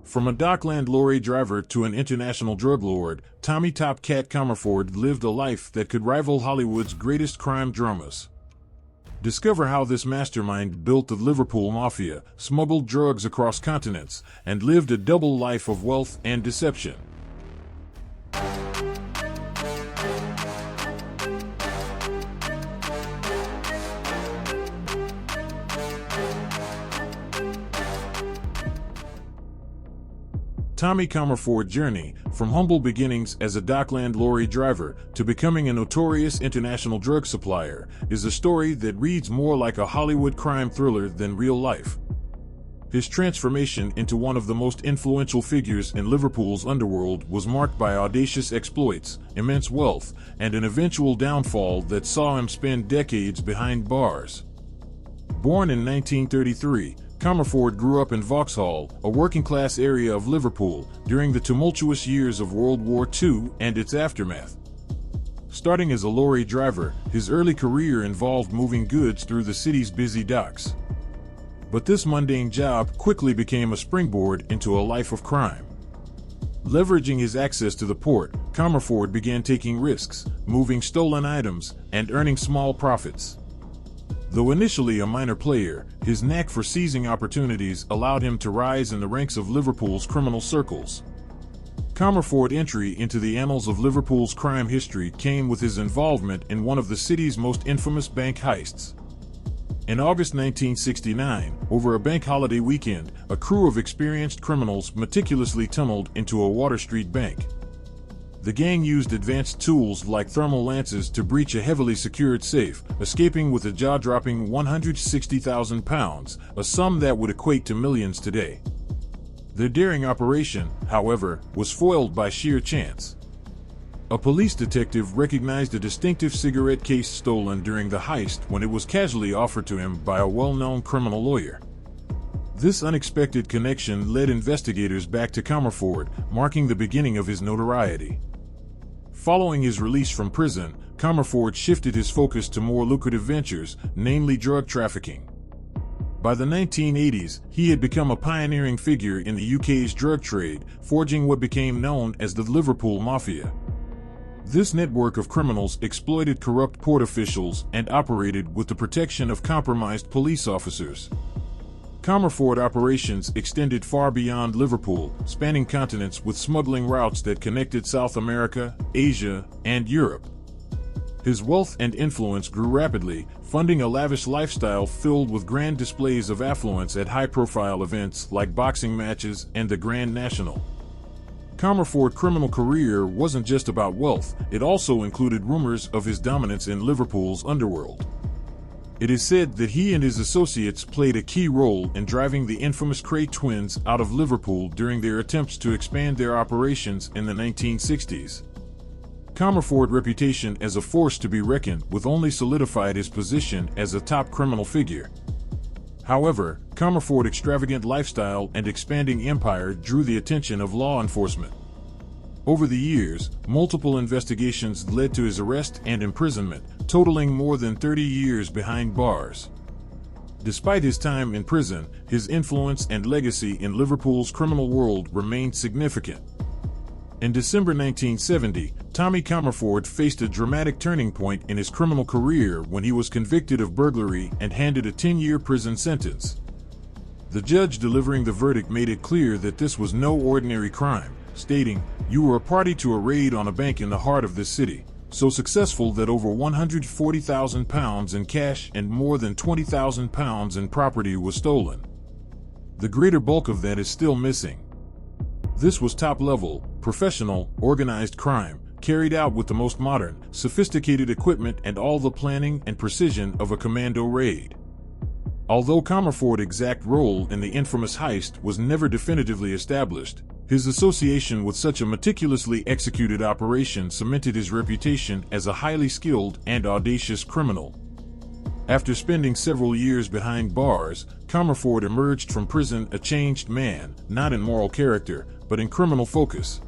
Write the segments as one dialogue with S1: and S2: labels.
S1: From a dockland lorry driver to an international drug lord, Tommy Top Cat Comerford lived a life that could rival Hollywood's greatest crime dramas. Discover how this mastermind built the Liverpool Mafia, smuggled drugs across continents, and lived a double life of wealth and deception. Tommy Comerford's journey, from humble beginnings as a dockland lorry driver to becoming a notorious international drug supplier, is a story that reads more like a Hollywood crime thriller than real life. His transformation into one of the most influential figures in Liverpool's underworld was marked by audacious exploits, immense wealth, and an eventual downfall that saw him spend decades behind bars. Born in 1933, Comerford grew up in Vauxhall, a working-class area of Liverpool, during the tumultuous years of World War II and its aftermath. Starting as a lorry driver, his early career involved moving goods through the city's busy docks. But this mundane job quickly became a springboard into a life of crime. Leveraging his access to the port, Comerford began taking risks, moving stolen items, and earning small profits. Though initially a minor player, his knack for seizing opportunities allowed him to rise in the ranks of Liverpool's criminal circles. Comerford's entry into the annals of Liverpool's crime history came with his involvement in one of the city's most infamous bank heists. In August 1969, over a bank holiday weekend, a crew of experienced criminals meticulously tunneled into a Water Street bank. The gang used advanced tools like thermal lances to breach a heavily secured safe, escaping with a jaw-dropping £160,000, a sum that would equate to millions today. Their daring operation, however, was foiled by sheer chance. A police detective recognized a distinctive cigarette case stolen during the heist when it was casually offered to him by a well-known criminal lawyer. This unexpected connection led investigators back to Comerford, marking the beginning of his notoriety. Following his release from prison, Comerford shifted his focus to more lucrative ventures, namely drug trafficking. By the 1980s, he had become a pioneering figure in the UK's drug trade, forging what became known as the Liverpool Mafia. This network of criminals exploited corrupt port officials and operated with the protection of compromised police officers. Comerford operations extended far beyond Liverpool, spanning continents with smuggling routes that connected South America, Asia, and Europe. His wealth and influence grew rapidly, funding a lavish lifestyle filled with grand displays of affluence at high-profile events like boxing matches and the Grand National. Comerford's criminal career wasn't just about wealth, it also included rumors of his dominance in Liverpool's underworld. It is said that he and his associates played a key role in driving the infamous Cray twins out of Liverpool during their attempts to expand their operations in the 1960s. Comerford's reputation as a force to be reckoned with only solidified his position as a top criminal figure. However, Comerford's extravagant lifestyle and expanding empire drew the attention of law enforcement. Over the years, multiple investigations led to his arrest and imprisonment, totaling more than 30 years behind bars. Despite his time in prison, his influence and legacy in Liverpool's criminal world remained significant. In December 1970, Tommy Comerford faced a dramatic turning point in his criminal career when he was convicted of burglary and handed a 10-year prison sentence. The judge delivering the verdict made it clear that this was no ordinary crime, stating, "You were a party to a raid on a bank in the heart of this city, so successful that over £140,000 in cash and more than £20,000 in property was stolen. The greater bulk of that is still missing." This was top-level, professional, organized crime, carried out with the most modern, sophisticated equipment and all the planning and precision of a commando raid. Although Comerford's exact role in the infamous heist was never definitively established, his association with such a meticulously executed operation cemented his reputation as a highly skilled and audacious criminal. After spending several years behind bars, Comerford emerged from prison a changed man, not in moral character, but in criminal focus.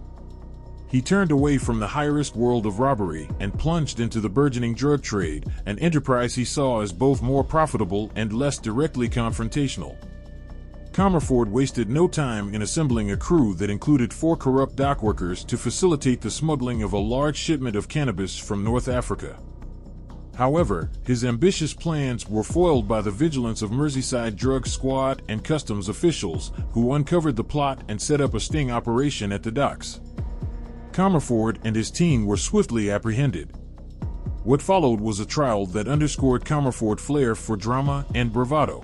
S1: He turned away from the high-risk world of robbery and plunged into the burgeoning drug trade, an enterprise he saw as both more profitable and less directly confrontational. Comerford wasted no time in assembling a crew that included 4 corrupt dockworkers to facilitate the smuggling of a large shipment of cannabis from North Africa. However, his ambitious plans were foiled by the vigilance of Merseyside drug squad and customs officials, who uncovered the plot and set up a sting operation at the docks. Comerford and his team were swiftly apprehended. What followed was a trial that underscored Comerford's flair for drama and bravado.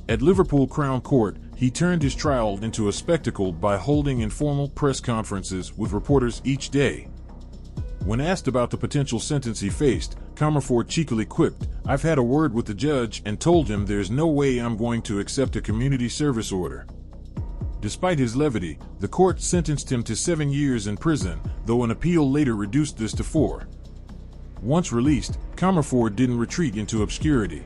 S1: At Liverpool Crown Court, he turned his trial into a spectacle by holding informal press conferences with reporters each day. When asked about the potential sentence he faced, Comerford cheekily quipped, "I've had a word with the judge and told him there's no way I'm going to accept a community service order." Despite his levity, the court sentenced him to 7 years in prison, though an appeal later reduced this to 4. Once released, Comerford didn't retreat into obscurity.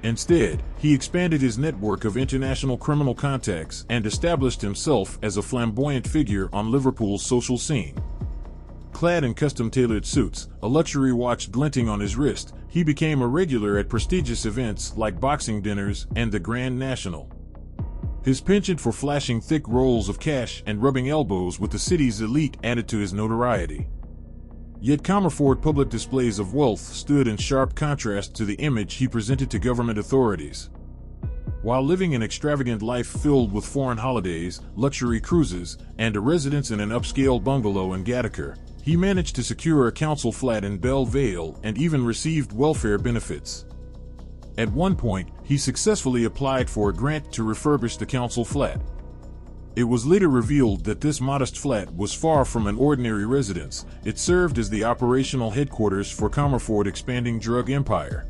S1: Instead, he expanded his network of international criminal contacts and established himself as a flamboyant figure on Liverpool's social scene. Clad in custom-tailored suits, a luxury watch glinting on his wrist, he became a regular at prestigious events like boxing dinners and the Grand National. His penchant for flashing thick rolls of cash and rubbing elbows with the city's elite added to his notoriety. Yet Comerford's public displays of wealth stood in sharp contrast to the image he presented to government authorities. While living an extravagant life filled with foreign holidays, luxury cruises, and a residence in an upscale bungalow in Gattaca, he managed to secure a council flat in Belle Vale and even received welfare benefits. At one point, he successfully applied for a grant to refurbish the council flat. It was later revealed that this modest flat was far from an ordinary residence. It served as the operational headquarters for Comerford's expanding drug empire.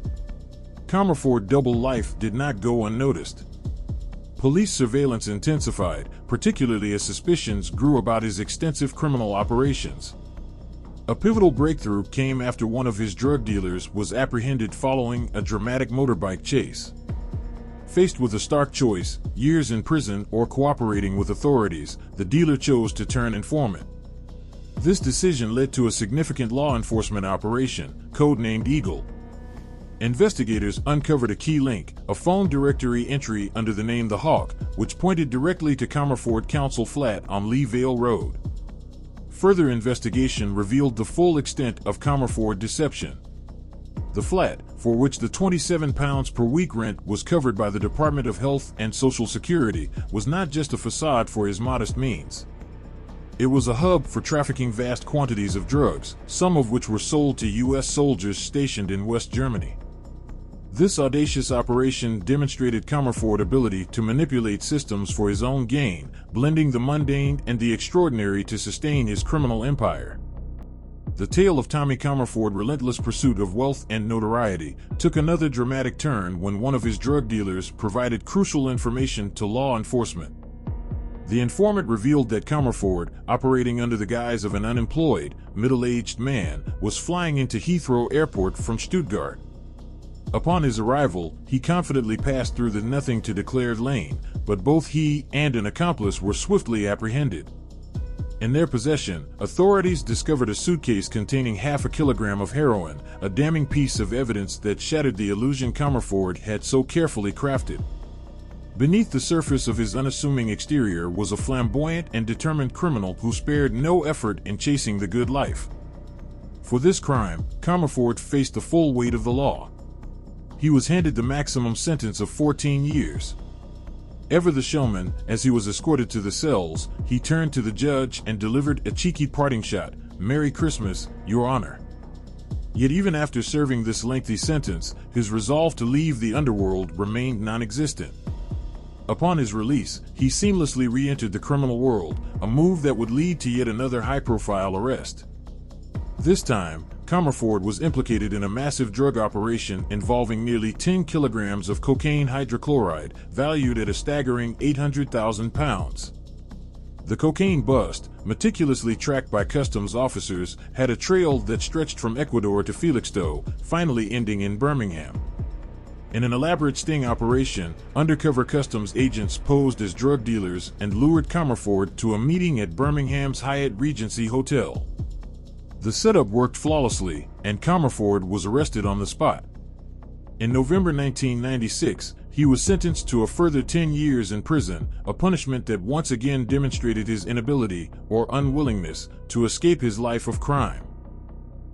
S1: Comerford's double life did not go unnoticed. Police surveillance intensified, particularly as suspicions grew about his extensive criminal operations. A pivotal breakthrough came after one of his drug dealers was apprehended following a dramatic motorbike chase. Faced with a stark choice, years in prison or cooperating with authorities, the dealer chose to turn informant. This decision led to a significant law enforcement operation, codenamed Eagle. Investigators uncovered a key link, a phone directory entry under the name The Hawk, which pointed directly to Comerford Council Flat on Lee Vale Road. Further investigation revealed the full extent of Comerford's deception. The flat, for which the £27 per week rent was covered by the Department of Health and Social Security, was not just a facade for his modest means. It was a hub for trafficking vast quantities of drugs, some of which were sold to U.S. soldiers stationed in West Germany. This audacious operation demonstrated Comerford's ability to manipulate systems for his own gain, blending the mundane and the extraordinary to sustain his criminal empire. The tale of Tommy Comerford's relentless pursuit of wealth and notoriety took another dramatic turn when one of his drug dealers provided crucial information to law enforcement. The informant revealed that Comerford, operating under the guise of an unemployed, middle-aged man, was flying into Heathrow Airport from Stuttgart. Upon his arrival, he confidently passed through the nothing-to-declared lane, but both he and an accomplice were swiftly apprehended. In their possession, authorities discovered a suitcase containing half a kilogram of heroin, a damning piece of evidence that shattered the illusion Comerford had so carefully crafted. Beneath the surface of his unassuming exterior was a flamboyant and determined criminal who spared no effort in chasing the good life. For this crime, Comerford faced the full weight of the law. He was handed the maximum sentence of 14 years. Ever the showman, as he was escorted to the cells, he turned to the judge and delivered a cheeky parting shot, "Merry Christmas, Your Honor." Yet even after serving this lengthy sentence, his resolve to leave the underworld remained non-existent. Upon his release, he seamlessly re-entered the criminal world, a move that would lead to yet another high-profile arrest. This time, Comerford was implicated in a massive drug operation involving nearly 10 kilograms of cocaine hydrochloride, valued at a staggering £800,000. The cocaine bust, meticulously tracked by customs officers, had a trail that stretched from Ecuador to Felixstowe, finally ending in Birmingham. In an elaborate sting operation, undercover customs agents posed as drug dealers and lured Comerford to a meeting at Birmingham's Hyatt Regency Hotel. The setup worked flawlessly, and Comerford was arrested on the spot. In November 1996, he was sentenced to a further 10 years in prison, a punishment that once again demonstrated his inability, or unwillingness, to escape his life of crime.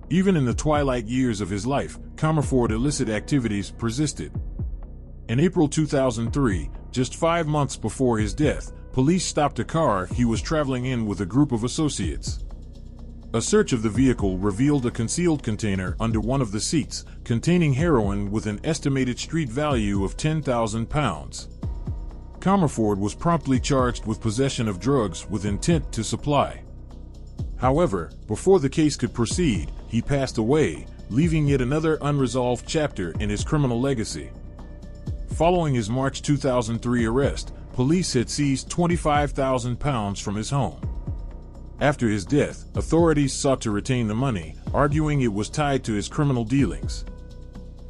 S1: Even in the twilight years of his life, Comerford's illicit activities persisted. In April 2003, just 5 months before his death, police stopped a car he was traveling in with a group of associates. A search of the vehicle revealed a concealed container under one of the seats, containing heroin with an estimated street value of £10,000. Comerford was promptly charged with possession of drugs with intent to supply. However, before the case could proceed, he passed away, leaving yet another unresolved chapter in his criminal legacy. Following his March 2003 arrest, police had seized £25,000 from his home. After his death, authorities sought to retain the money, arguing it was tied to his criminal dealings.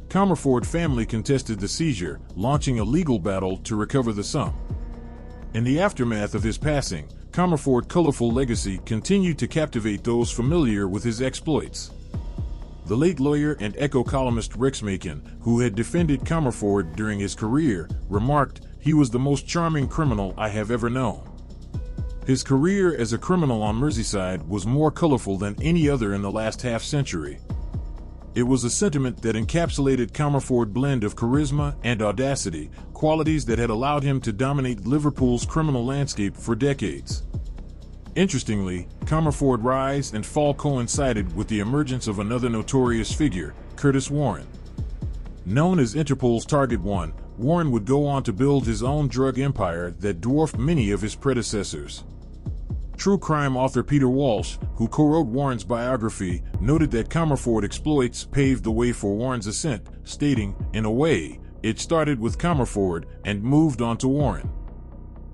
S1: Comerford's family contested the seizure, launching a legal battle to recover the sum. In the aftermath of his passing, Comerford's colorful legacy continued to captivate those familiar with his exploits. The late lawyer and Echo columnist Rex Macon, who had defended Comerford during his career, remarked, "He was the most charming criminal I have ever known." His career as a criminal on Merseyside was more colorful than any other in the last half-century. It was a sentiment that encapsulated Comerford's blend of charisma and audacity, qualities that had allowed him to dominate Liverpool's criminal landscape for decades. Interestingly, Comerford's rise and fall coincided with the emergence of another notorious figure, Curtis Warren. Known as Interpol's Target One, Warren would go on to build his own drug empire that dwarfed many of his predecessors. True crime author Peter Walsh, who co-wrote Warren's biography, noted that Comerford's exploits paved the way for Warren's ascent, stating, "In a way, it started with Comerford and moved on to Warren."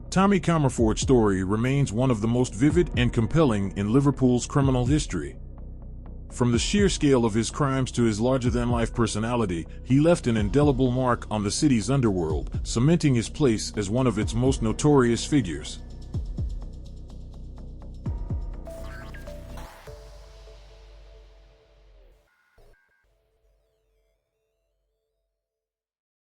S1: Tommy Comerford's story remains one of the most vivid and compelling in Liverpool's criminal history. From the sheer scale of his crimes to his larger-than-life personality, he left an indelible mark on the city's underworld, cementing his place as one of its most notorious figures.